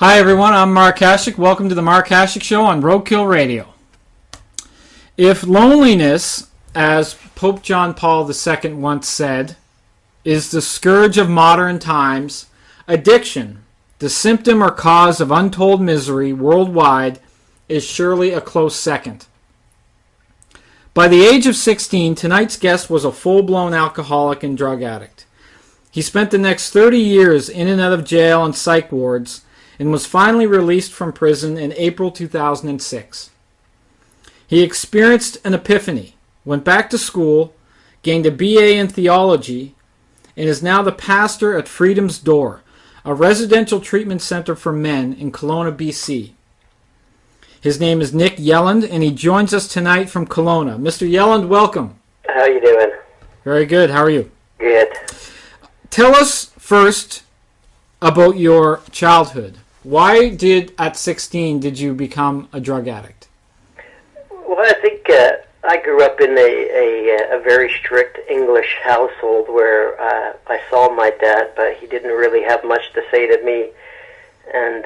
Hi everyone, I'm Mark Hasiuk. Welcome to the Mark Hasiuk Show on Roadkill Radio. If loneliness, as Pope John Paul II once said, is the scourge of modern times, addiction, the symptom or cause of untold misery worldwide, is surely a close second. By the age of 16, tonight's guest was a full-blown alcoholic and drug addict. He spent the next 30 years in and out of jail and psych wards, and was finally released from prison in April 2006. He experienced an epiphany, went back to school, gained a BA in theology, and is now the pastor at Freedom's Door, a residential treatment center for men in Kelowna, BC. His name is Nick Yelland, and he joins us tonight from Kelowna. Mr. Yelland, welcome. How are you doing? Very good. How are you? Good. Tell us first about your childhood. Why at 16 did you become a drug addict? Well, I think I grew up in a very strict English household where I saw my dad, but he didn't really have much to say to me. And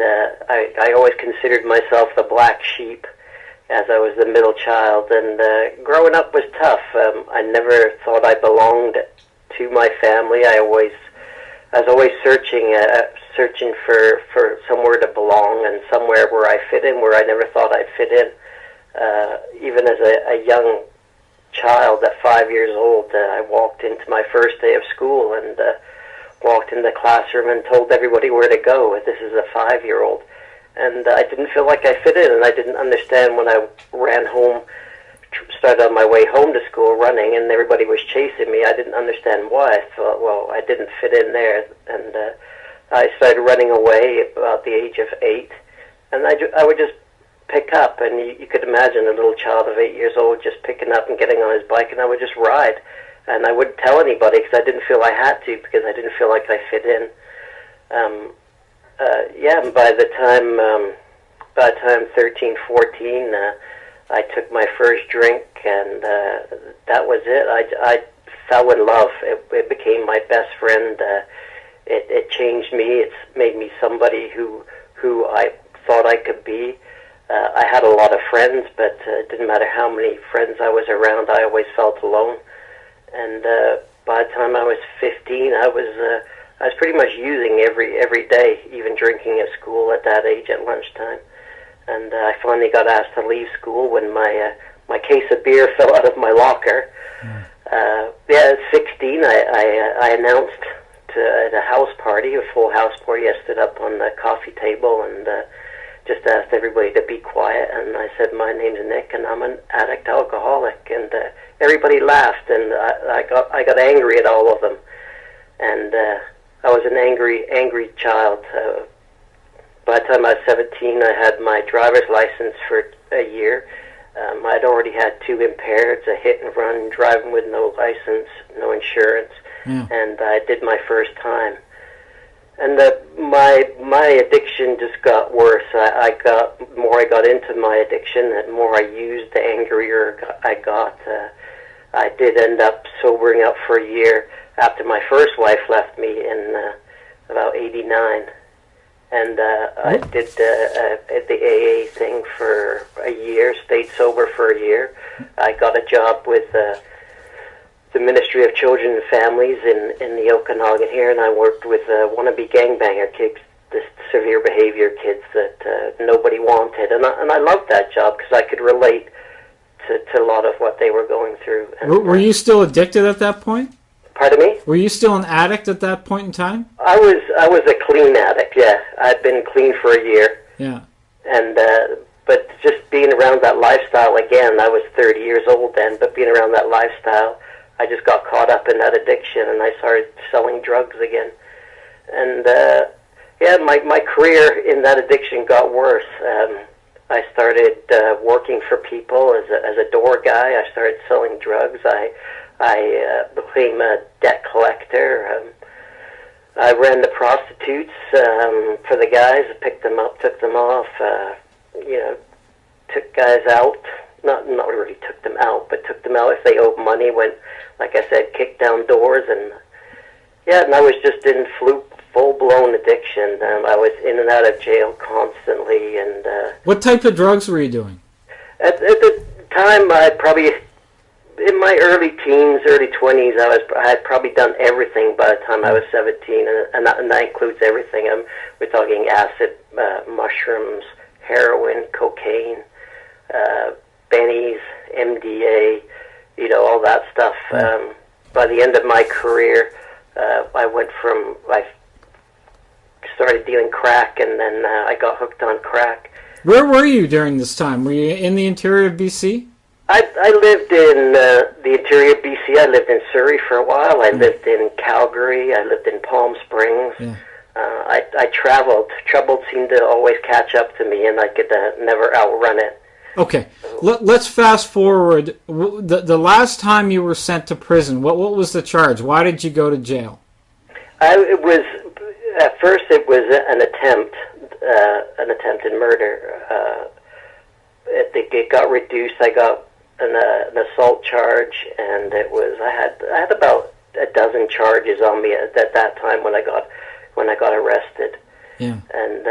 I always considered myself the black sheep, as I was the middle child. And growing up was tough. I never thought I belonged to my family. I was always searching for somewhere to belong and somewhere where I fit in, where I never thought I'd fit in. Even as a young child at 5 years old, I walked into my first day of school and walked in the classroom and told everybody where to go. This is a 5-year-old. And I didn't feel like I fit in, and I didn't understand when I ran home, started on my way home to school running, and everybody was chasing me. I didn't understand why. I thought, well, I didn't fit in there. And I started running away about the age of 8, and I would just pick up, and you could imagine a little child of 8 years old just picking up and getting on his bike, and I would just ride. And I wouldn't tell anybody because I didn't feel I had to, because I didn't feel like I fit in. And by the time 13, 14, I took my first drink, and that was it. I fell in love. It became my best friend. It changed me. It's made me somebody who I thought I could be. I had a lot of friends, but it didn't matter how many friends I was around, I always felt alone. And by the time I was 15, I was pretty much using every day, even drinking at school at that age at lunchtime. And I finally got asked to leave school when my case of beer fell out of my locker. At 16, I announced at a house party, a full house party. I stood up on the coffee table and just asked everybody to be quiet. And I said, my name's Nick, and I'm an addict alcoholic. And everybody laughed, and I got angry at all of them. And I was an angry child. By the time I was 17, I had my driver's license for a year. I'd already had 2 impaireds, a hit and run, driving with no license, no insurance, and I did my first time. And my addiction just got worse. The more I got into my addiction, the more I used, the angrier I got. I did end up sobering up for a year after my first wife left me in about 89. And I did the AA thing for a year, stayed sober for a year. I got a job with the Ministry of Children and Families in the Okanagan here, and I worked with wannabe gangbanger kids, the severe behavior kids that nobody wanted. And I loved that job because I could relate to a lot of what they were going through. And, were you still addicted at that point? Pardon me? Were you still an addict at that point in time? I was a clean addict, yeah. I'd been clean for a year. Yeah. And but just being around that lifestyle again, I was 30 years old then, but being around that lifestyle, I just got caught up in that addiction, and I started selling drugs again. And my career in that addiction got worse. I started working for people as a door guy. I started selling drugs. I became a debt collector. I ran the prostitutes for the guys. I picked them up, took them off. Took guys out. Not really took them out, but took them out if they owed money. Went, like I said, kicked down doors, and I was just in full-blown addiction. I was in and out of jail constantly, and What type of drugs were you doing? at the time, I probably in my early teens, early 20s, I had probably done everything by the time I was 17, and that includes everything. We're talking acid, mushrooms, heroin, cocaine, bennies, MDA, all that stuff. By the end of my career, I started dealing crack, and then I got hooked on crack. Where were you during this time? Were you in the interior of BC? I lived in the interior of BC. I lived in Surrey for a while. I lived in Calgary. I lived in Palm Springs. Yeah. I traveled. Trouble seemed to always catch up to me, and I could never outrun it. Okay, let's fast forward. The last time you were sent to prison, what was the charge? Why did you go to jail? At first it was an attempted murder. It got reduced. I got an assault charge, and I had about a dozen charges on me at that time when I got arrested. Yeah. And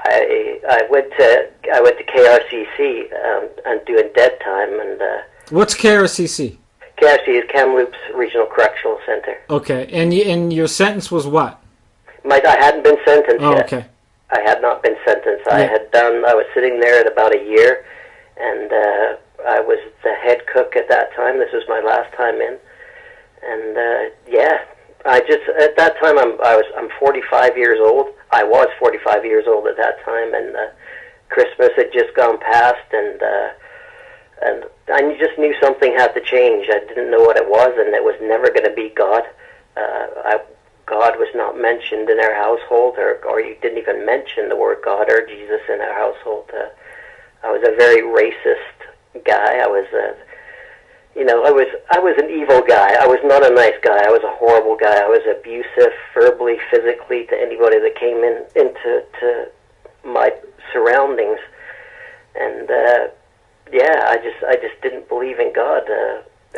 I went to KRCC and doing dead time. And what's KRCC? KRCC is Kamloops Regional Correctional Center. Okay, and your sentence was what? I hadn't been sentenced yet. Okay. I had not been sentenced. Yeah. I was sitting there at about a year, and I was the head cook at that time. This was my last time in, and at that time I'm 45 years old. I was 45 years old at that time, and Christmas had just gone past, and I just knew something had to change. I didn't know what it was, and it was never going to be God. God was not mentioned in our household, or you didn't even mention the word God or Jesus in our household. I was a very racist guy. I was an evil guy. I was not a nice guy. I was a horrible guy. I was abusive, verbally, physically, to anybody that came into my surroundings. And I just didn't believe in God.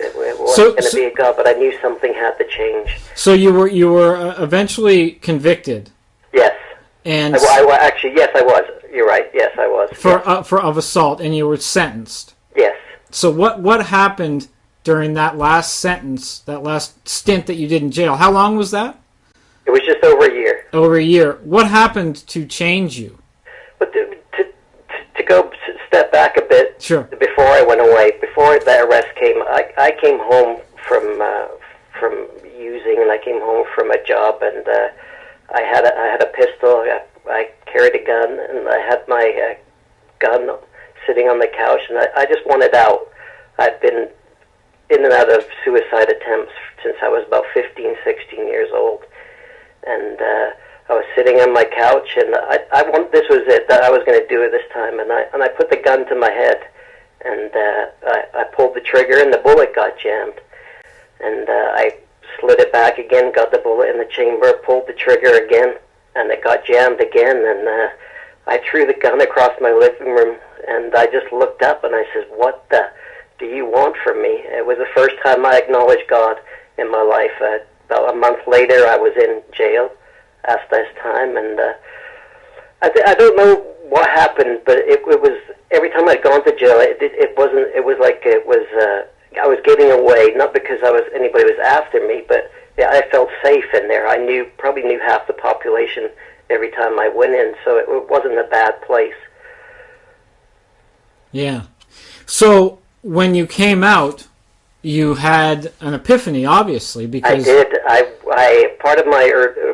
It wasn't going to be a God, but I knew something had to change. So you were eventually convicted. Yes. And actually, yes, I was. You're right. Yes, I was. For assault, and you were sentenced. Yes. So what happened during that last sentence, that last stint that you did in jail? How long was that? It was just over a year. Over a year. What happened to change you? But to go step back a bit. Sure. Before I went away, before the arrest came, I came home from using, and I came home from a job, and I had a pistol. I carried a gun, and I had my gun sitting on the couch, and I just wanted out. I've been in and out of suicide attempts since I was about 15, 16 years old, and I was sitting on my couch, and this was it, that I was going to do it this time, and I put the gun to my head, and I pulled the trigger, and the bullet got jammed, and I slid it back again, got the bullet in the chamber, pulled the trigger again, and it got jammed again, and I threw the gun across my living room, and I just looked up, and I said, "What the do you want from me?" It was the first time I acknowledged God in my life. About a month later, I was in jail, asked this time, and I don't know what happened, but it was every time I'd gone to jail, I was getting away, not because anybody was after me, but yeah, I felt safe in there. I probably knew half the population every time I went in, so it wasn't a bad place. Yeah. So when you came out, you had an epiphany, obviously, because I did. I part of my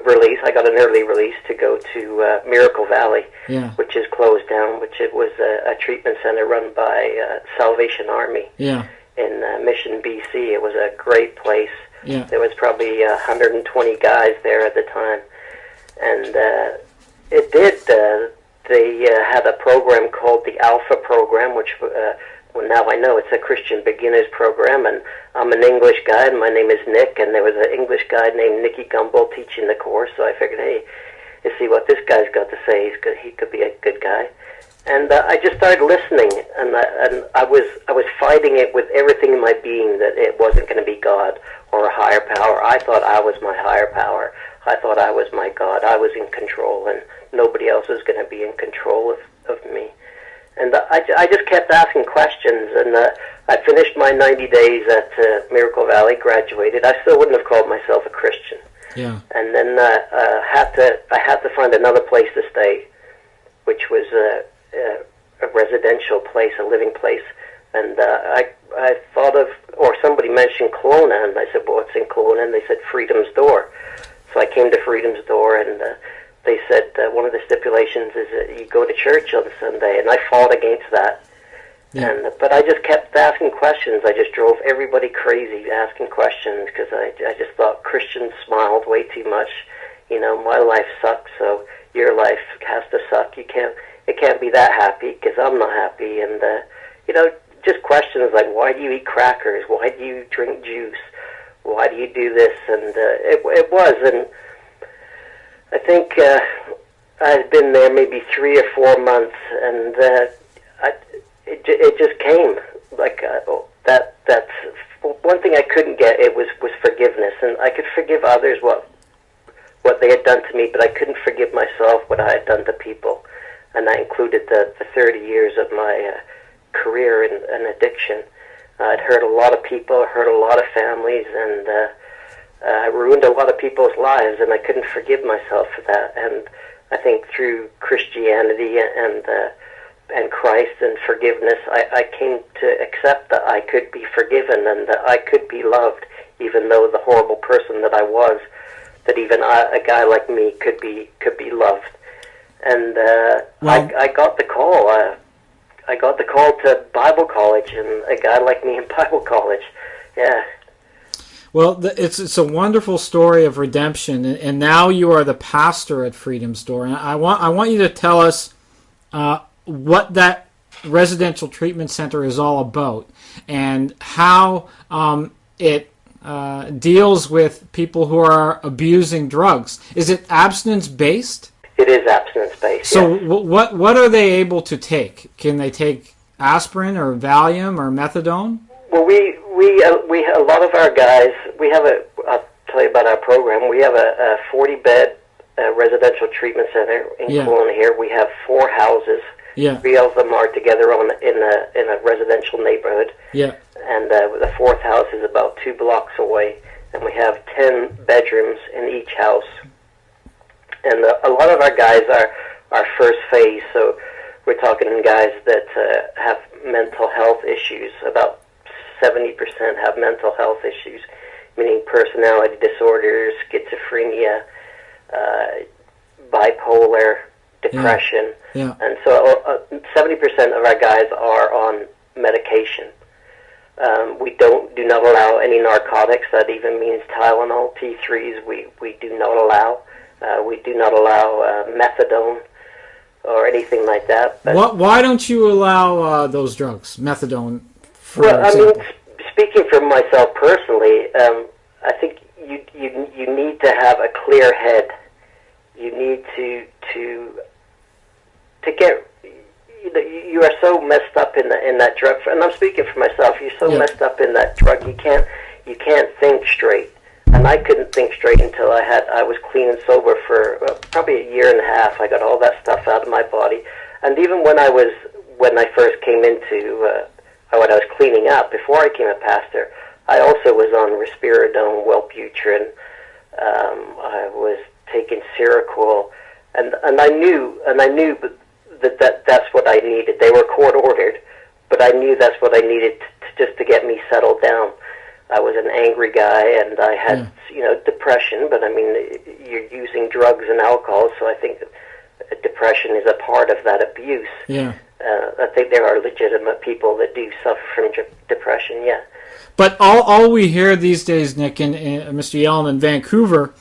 release, I got an early release to go to Miracle Valley, which is closed down. Which it was a treatment center run by Salvation Army in Mission, BC. It was a great place. Yeah. There was probably 120 guys there at the time, and it did. They had a program called the Alpha Program, which now I know it's a Christian beginners program, and I'm an English guy, and my name is Nick, and there was an English guy named Nicky Gumbel teaching the course, so I figured, hey, let's see what this guy's got to say. He's good. He could be a good guy. And I just started listening, and I was fighting it with everything in my being that it wasn't going to be God or a higher power. I thought I was my higher power. I thought I was my God. I was in control, and nobody else was going to be in control of me. And I just kept asking questions, and I finished my 90 days at Miracle Valley, graduated. I still wouldn't have called myself a Christian. Yeah. And then I had to find another place to stay, which was a residential place, a living place. And I thought of, or somebody mentioned Kelowna, and I said, well, what's in Kelowna? And they said Freedom's Door. So I came to Freedom's Door, and they said one of the stipulations is that you go to church on Sunday, and I fought against that. Yeah. But I just kept asking questions. I just drove everybody crazy asking questions because I just thought Christians smiled way too much. You know, my life sucks, so your life has to suck. It can't be that happy because I'm not happy. And you know, just questions like, why do you eat crackers? Why do you drink juice? Why do you do this? And it was, and I think I had been there maybe 3 or 4 months, and it just came like that's one thing I couldn't get. It was forgiveness, and I could forgive others what they had done to me, but I couldn't forgive myself what I had done to people, and that included the 30 years of my career in addiction. I'd hurt a lot of people, hurt a lot of families, and I ruined a lot of people's lives, and I couldn't forgive myself for that. And I think through Christianity and Christ and forgiveness, I came to accept that I could be forgiven and that I could be loved, even though the horrible person that I was, that even a guy like me could be loved. And I got the call. I got the call to Bible college, and a guy like me in Bible college. Yeah. Well, it's a wonderful story of redemption, and now you are the pastor at Freedom's Door. And I want you to tell us what that residential treatment center is all about, and how it deals with people who are abusing drugs. Is it abstinence-based? It is abstinence-based. So yes. What are they able to take? Can they take aspirin or Valium or methadone? Well, we a lot of our guys, I'll tell you about our program. We have a 40-bed residential treatment center in Kelowna here. We have 4 houses. Yeah. 3 of them are together in a residential neighborhood. Yeah. And the 4th house is about 2 blocks away, and we have 10 bedrooms in each house. And a lot of our guys are first phase, so we're talking guys that have mental health issues. About 70% have mental health issues, meaning personality disorders, schizophrenia, bipolar, depression. Yeah. And so 70% of our guys are on medication. We do not allow any narcotics. That even means Tylenol, T3s. We do not allow. We do not allow methadone or anything like that. But why don't you allow those drugs, methadone? Well, I mean, speaking for myself personally, I think you need to have a clear head. You need to get. You are so messed up in that drug, and I'm speaking for myself. You're so messed up in that drug. You can't think straight. And I couldn't think straight until I was clean and sober for probably a year and a half. I got all that stuff out of my body, and even when I first came into when I was cleaning up before I became a pastor, I also was on risperidone, Wellbutrin. I was taking Seroquel, and I knew that's what I needed. They were court ordered, but I knew that's what I needed just to get me settled down. I was an angry guy, and I had depression. But I mean, you're using drugs and alcohol, so I think depression is a part of that abuse. Yeah. I think there are legitimate people that do suffer from depression, yeah. But all we hear these days, Nick and Mr. Yelland in Vancouver,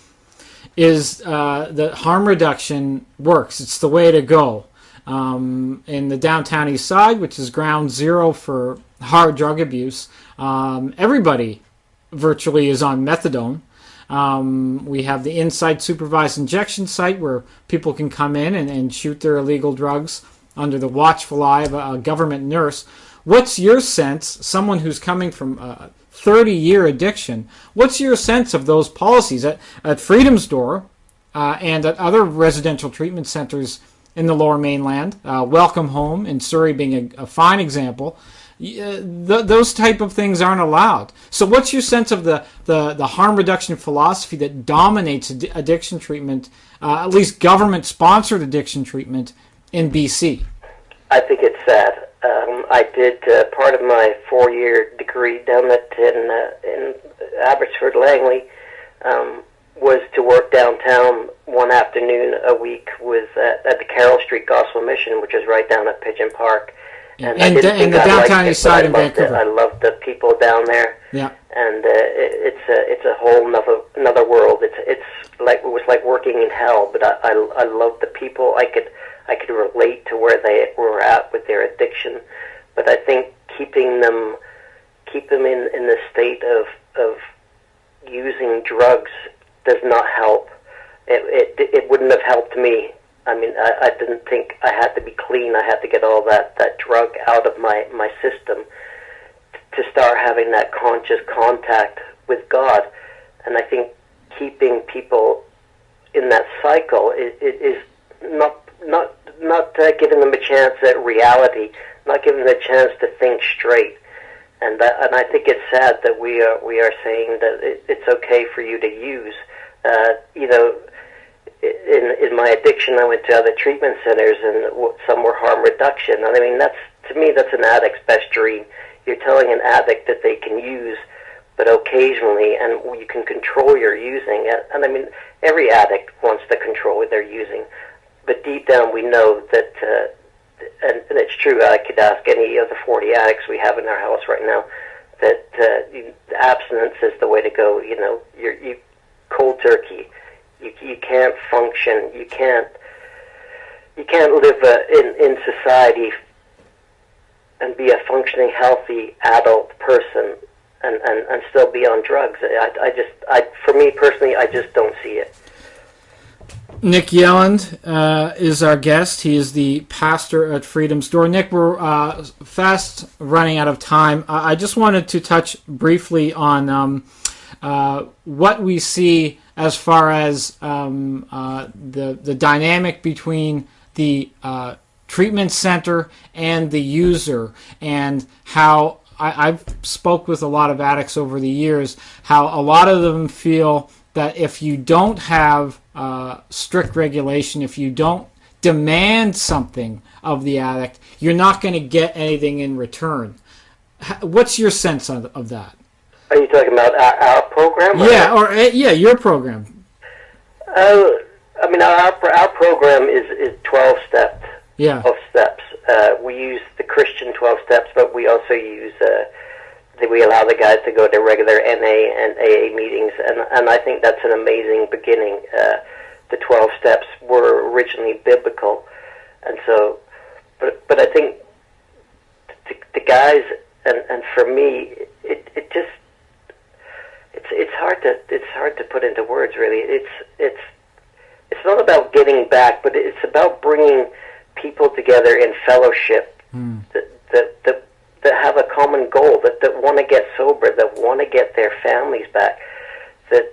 is that harm reduction works. It's the way to go. In the downtown east side, which is ground zero for hard drug abuse, everybody virtually is on methadone. We have the inside supervised injection site where people can come in and shoot their illegal drugs under the watchful eye of a government nurse. What's your sense, someone who's coming from a 30-year addiction, what's your sense of those policies at Freedom's Door and at other residential treatment centers in the Lower Mainland, Welcome Home in Surrey being a fine example? Those type of things aren't allowed. So what's your sense of the harm reduction philosophy that dominates addiction treatment, at least government-sponsored addiction treatment in BC? I think it's sad. I did part of my 4-year degree down in Abbotsford Langley was to work downtown one afternoon a week at the Carroll Street Gospel Mission, which is right down at Pigeon Park. And the downtown east side in Vancouver. I love the people down there. Yeah. And it's a whole another world. It was like working in hell. But I love the people. I could relate to where they were at with their addiction. But I think keep them in the state of using drugs does not help. It wouldn't have helped me. I mean, I didn't think I had to be clean. I had to get all that drug out of my system to start having that conscious contact with God. And I think keeping people in that cycle is not giving them a chance at reality, not giving them a chance to think straight. And I think it's sad that we are saying that it's okay for you to use. In my addiction, I went to other treatment centers, and some were harm reduction. And I mean, to me, that's an addict's best dream. You're telling an addict that they can use, but occasionally, and you can control your using. And I mean, every addict wants to control their using, but deep down, we know that, and it's true. I could ask any of the 40 addicts we have in our house right now that abstinence is the way to go. You know, you cold turkey. You can't function. You can't live in society and be a functioning, healthy adult person and still be on drugs. For me personally, I just don't see it. Nick Yelland is our guest. He is the pastor at Freedom's Door. Nick, we're fast running out of time. I just wanted to touch briefly on what we see as far as the dynamic between the treatment center and the user, and how I've spoke with a lot of addicts over the years, how a lot of them feel that if you don't have strict regulation, if you don't demand something of the addict, you're not going to get anything in return. What's your sense of that? Are you talking about our program? Your program. I mean, our program is 12 steps. Yeah. 12 steps. We use the Christian 12 steps, but we also use we allow the guys to go to regular NA and AA meetings, and I think that's an amazing beginning. The 12 steps were originally biblical, and so, but I think the guys and for me, it just. It's hard to put into words, really. It's not about getting back, but it's about bringing people together in fellowship that have a common goal, that want to get sober, that want to get their families back, that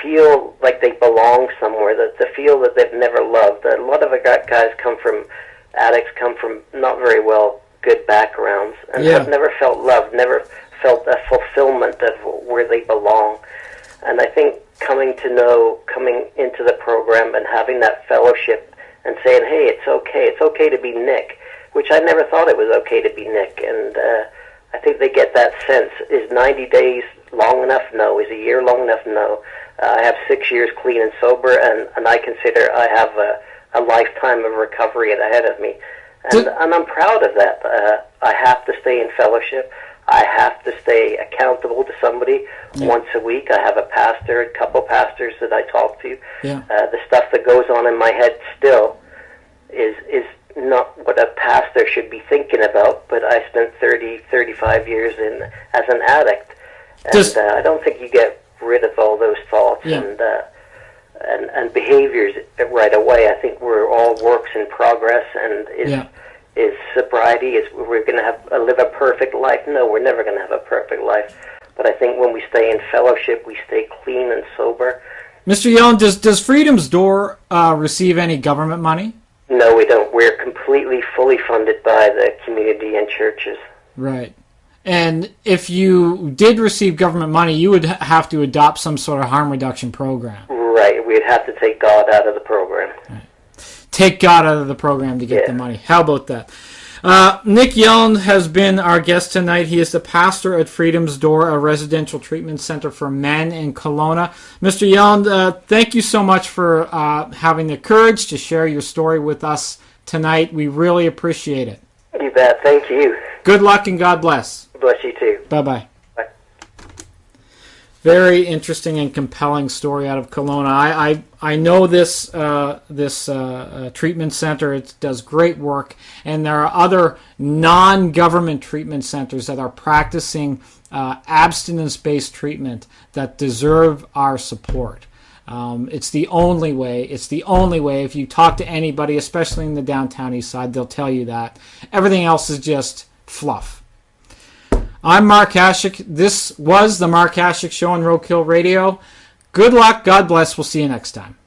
feel like they belong somewhere, that feel that they've never loved. A lot of addicts come from not very good backgrounds and have never felt love, never felt a fulfillment of where they belong. And I think coming into the program and having that fellowship and saying, hey, it's okay to be Nick, which I never thought it was okay to be Nick. And I think they get that sense. Is 90 days long enough? No. Is a year long enough? No. I have 6 years clean and sober, and I consider I have a lifetime of recovery ahead of me. And I'm proud of that. I have to stay in fellowship. I have to stay accountable to somebody once a week. I have a pastor, a couple pastors that I talk to. Yeah. The stuff that goes on in my head still is not what a pastor should be thinking about, but I spent 35 years as an addict. And I don't think you get rid of all those thoughts and behaviors right away. I think we're all works in progress, and is sobriety, is we're going to live a perfect life? No, we're never going to have a perfect life. But I think when we stay in fellowship, we stay clean and sober. Mr. Yelland, does Freedom's Door receive any government money? No, we don't. We're completely, fully funded by the community and churches. Right. And if you did receive government money, you would have to adopt some sort of harm reduction program. Right. We'd have to take God out of the program. Right. Take God out of the program to get the money. How about that? Nick Yelland has been our guest tonight. He is the pastor at Freedom's Door, a residential treatment center for men in Kelowna. Mr. Yelland, thank you so much for having the courage to share your story with us tonight. We really appreciate it. You bet. Thank you. Good luck and God bless. Bless you too. Bye-bye. Bye. Very interesting and compelling story out of Kelowna. I know this treatment center. It does great work, and there are other non-government treatment centers that are practicing abstinence-based treatment that deserve our support. It's the only way. It's the only way. If you talk to anybody, especially in the downtown east side, they'll tell you that. Everything else is just fluff. I'm Mark Hasiuk. This was the Mark Hasiuk Show on Roadkill Radio. Good luck. God bless. We'll see you next time.